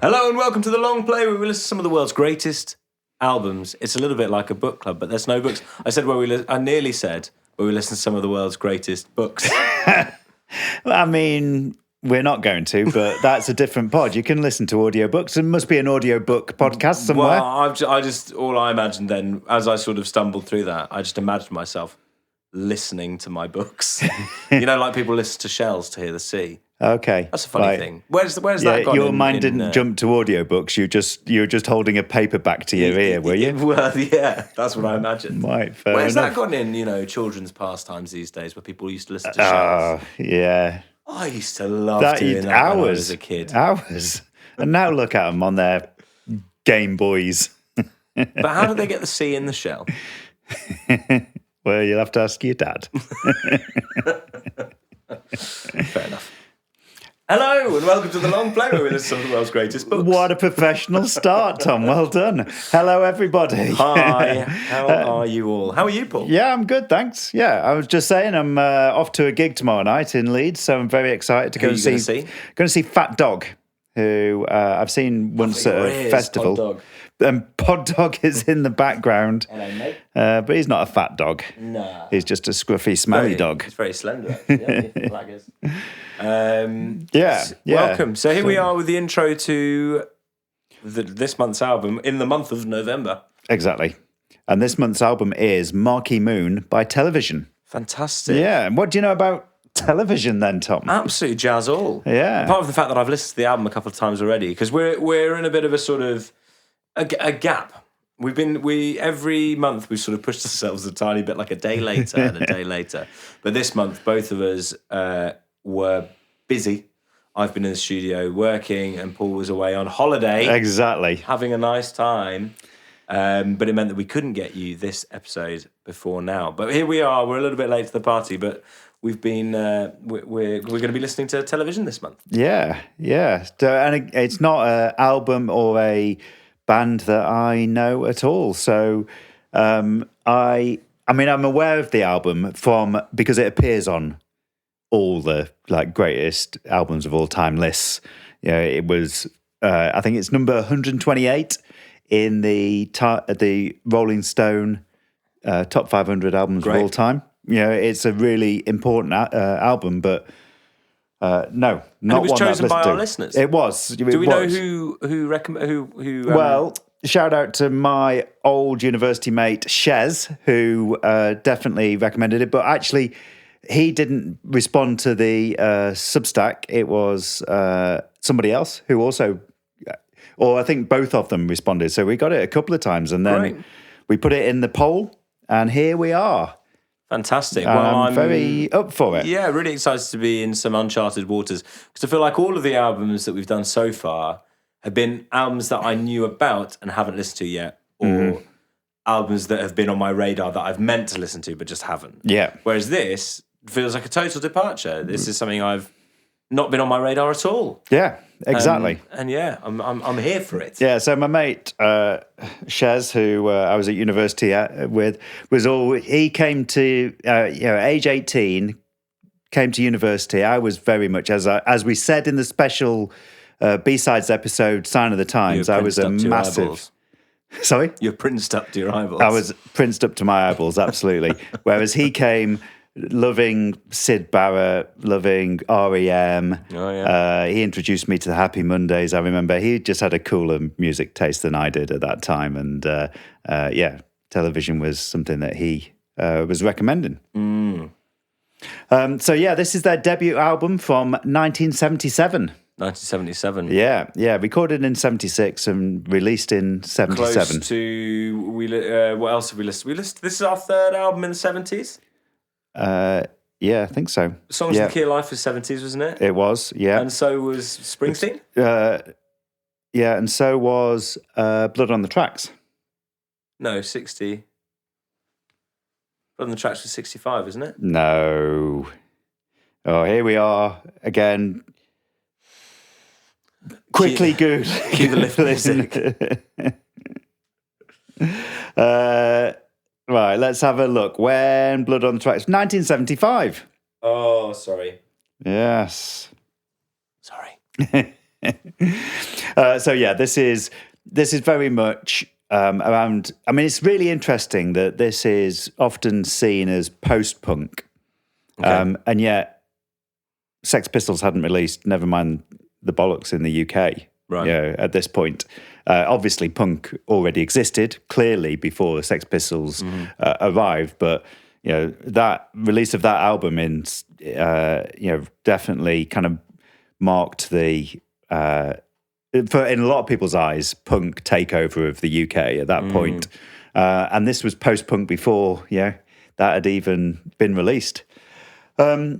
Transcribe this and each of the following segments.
Hello and welcome to The Long Play, where we listen to some of the world's greatest albums. It's a little bit like a book club, but there's no books. I nearly said where we listen to some of the world's greatest books. I mean, we're not going to, but that's a different pod. You can listen to audiobooks. There must be an audiobook podcast somewhere. Well, all I imagined then, as I sort of stumbled through that, I just imagined myself listening to my books. Like people listen to shells to hear the sea. Okay. That's a funny thing. Where's that gone? Your mind didn't jump to audiobooks. You were just holding a paperback to your ear, were you? Well, yeah, that's what I imagined. Right, fair Where's enough. that gone in, children's pastimes these days, where people used to listen to shells? Yeah. I used to love doing that hours, when I was a kid. Hours. And now look at them on their Game Boys. But how do they get the sea in the shell? Well, you'll have to ask your dad. Fair enough. Hello and welcome to The Long Play, where we listen to some of the world's greatest books. What a professional start, Tom. Well done. Hello, everybody. Hi. How are you all? How are you, Paul? Yeah, I'm good, thanks. Yeah, I was just saying I'm off to a gig tomorrow night in Leeds, so I'm very excited to go and see. Going to see Fat Dog, who I've seen once at a festival. Pod Dog. Pod Dog is in the background. Hello, mate. But he's not a fat dog. No. He's just a scruffy, smelly dog. He's very slender, actually. Yeah. Welcome. So here we are with the intro to this month's album in the month of November. Exactly. And this month's album is Marquee Moon by Television. Fantastic. Yeah. And what do you know about Television then, Tom? Absolutely jazz all. Yeah. Apart from the fact that I've listened to the album a couple of times already, because we're in a bit of a sort of a gap. Every month we've sort of pushed ourselves a tiny bit, like a day later and a day later. But this month, both of us were busy. I've been in the studio working, and Paul was away on holiday. Exactly. Having a nice time. But it meant that we couldn't get you this episode before now. But here we are. We're a little bit late to the party, but we've been we're going to be listening to Television this month. Yeah. And it's not an album or a band that I know at all. So I'm aware of the album because it appears on all the greatest albums of all time lists. It was I think it's number 128 in the Rolling Stone top 500 albums of all time. It's a really important album, but no, not and it was one chosen by our to. Listeners. It was. Do we know who recommend who? Well, shout out to my old university mate Shez, who definitely recommended it. But actually, he didn't respond to the Substack. It was somebody else who also, or I think both of them responded. So we got it a couple of times, and then we put it in the poll, and here we are. Fantastic. Well, I'm very up for it. Yeah, really excited to be in some uncharted waters, because I feel like all of the albums that we've done so far have been albums that I knew about and haven't listened to yet, or albums that have been on my radar that I've meant to listen to but just haven't. Yeah. Whereas this feels like a total departure. This is something I've not been on my radar at all. Yeah, exactly. And yeah, I'm here for it. Yeah, so my mate Shez, who I was at university with, he came to age 18, came to university. I was very much as we said in the special B-sides episode, Sign of the Times. I was a massive. Sorry, you're princed up to your eyeballs. I was princed up to my eyeballs, absolutely. Whereas he came loving Syd Barrett, loving REM. Oh, yeah. He introduced me to the Happy Mondays. I remember he just had a cooler music taste than I did at that time. And Television was something that he was recommending. This is their debut album from 1977. 1977. Yeah, recorded in 76 and released in 77. Close to, what else have we listed? This is our third album in the 70s? Yeah, I think so. Songs of the Key of Life was 70s, wasn't it? It was, yeah. And so was Springsteen? And so was Blood on the Tracks. No, 60. Blood on the Tracks was 65, isn't it? No. Oh, here we are again. Quickly good. Cue the lift music. Right, let's have a look. When Blood on the Tracks? 1975. Oh, sorry. Yes. Sorry. So yeah, this is very much around. I mean, it's really interesting that this is often seen as post-punk, and yet Sex Pistols hadn't released. Never mind the bollocks in the UK. Right. You know, at this point, obviously punk already existed clearly before the Sex Pistols arrived, but you know that release of that album in definitely kind of marked the for in a lot of people's eyes punk takeover of the UK at that point. And this was post-punk before that had even been released. So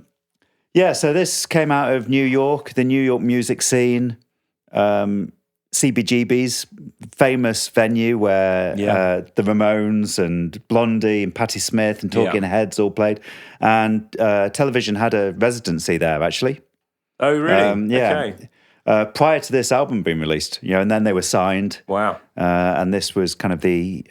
this came out of New York, the New York music scene. CBGB's famous venue where the Ramones and Blondie and Patti Smith and Talking Heads all played, and television had a residency there actually. Oh, really? Okay. Prior to this album being released, and then they were signed. Wow. And this was kind of the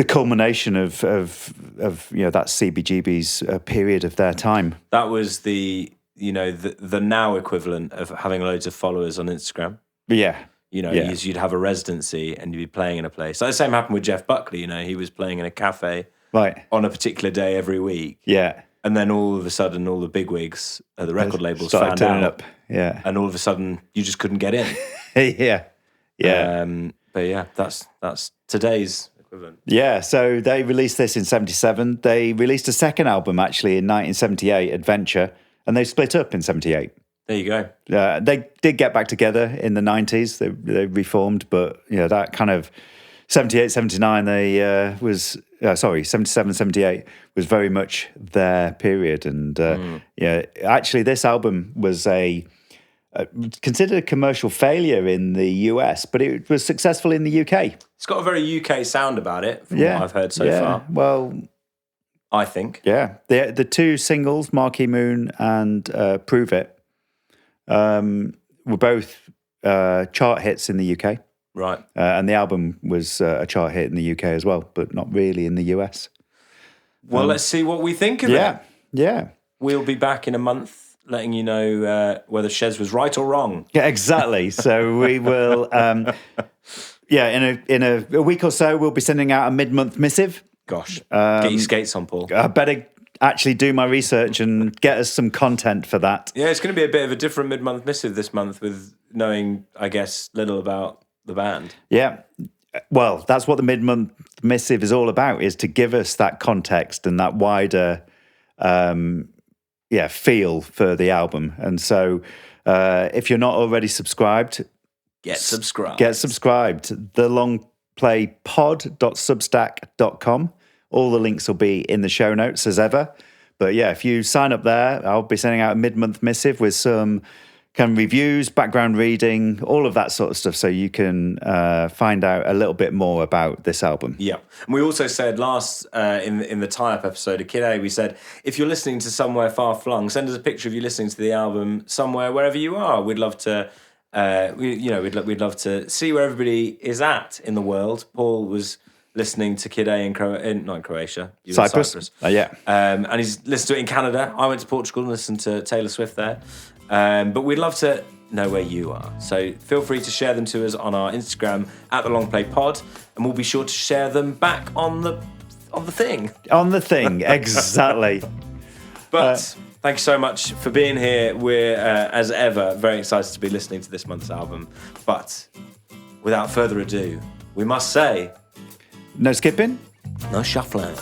culmination of that CBGB's period of their time. That was the now equivalent of having loads of followers on Instagram. Yeah. You'd have a residency and you'd be playing in a place. So the same happened with Jeff Buckley. He was playing in a cafe on a particular day every week. Yeah. And then all of a sudden, all the bigwigs at the record labels started found out. Up. Yeah. And all of a sudden, you just couldn't get in. Yeah. But yeah, that's today's equivalent. Yeah, so they released this in 77. They released a second album, actually, in 1978, Adventure, and they split up in 78. There you go. They did get back together in the 90s. They reformed, but that kind of 78, 79, 77, 78 was very much their period. And actually this album was considered a commercial failure in the US, but it was successful in the UK. It's got a very UK sound about it, from what I've heard so far. Well, I think. Yeah. The two singles, Marquee Moon and Prove It, were both chart hits in the UK. Right. And the album was a chart hit in the UK as well, but not really in the US. Well, let's see what we think of it. Yeah. We'll be back in a month letting you know whether Shez was right or wrong. Yeah, exactly. So we will, in a week or so, we'll be sending out a mid-month missive. Gosh, get your skates on, Paul. I better actually do my research and get us some content for that. Yeah, it's going to be a bit of a different mid-month missive this month with knowing, I guess, little about the band. Yeah. Well, that's what the mid-month missive is all about, is to give us that context and that wider feel for the album. And so if you're not already subscribed, get subscribed. thelongplaypod.substack.com. All the links will be in the show notes as ever. But yeah, if you sign up there, I'll be sending out a mid-month missive with some kind of reviews, background reading, all of that sort of stuff, so you can find out a little bit more about this album. Yeah. And we also said last, in the tie-up episode of Kid A, we said, if you're listening to Somewhere Far Flung, send us a picture of you listening to the album somewhere, wherever you are. We'd love to, we'd love to see where everybody is at in the world. Paul was listening to Kid A in Croatia. Cyprus. And he's listened to it in Canada. I went to Portugal and listened to Taylor Swift there. But we'd love to know where you are. So feel free to share them to us on our Instagram @thelongplaypod, and we'll be sure to share them back on the thing. On the thing, exactly. But thank you so much for being here. We're, as ever, very excited to be listening to this month's album. But without further ado, we must say... No skipping? No shuffling.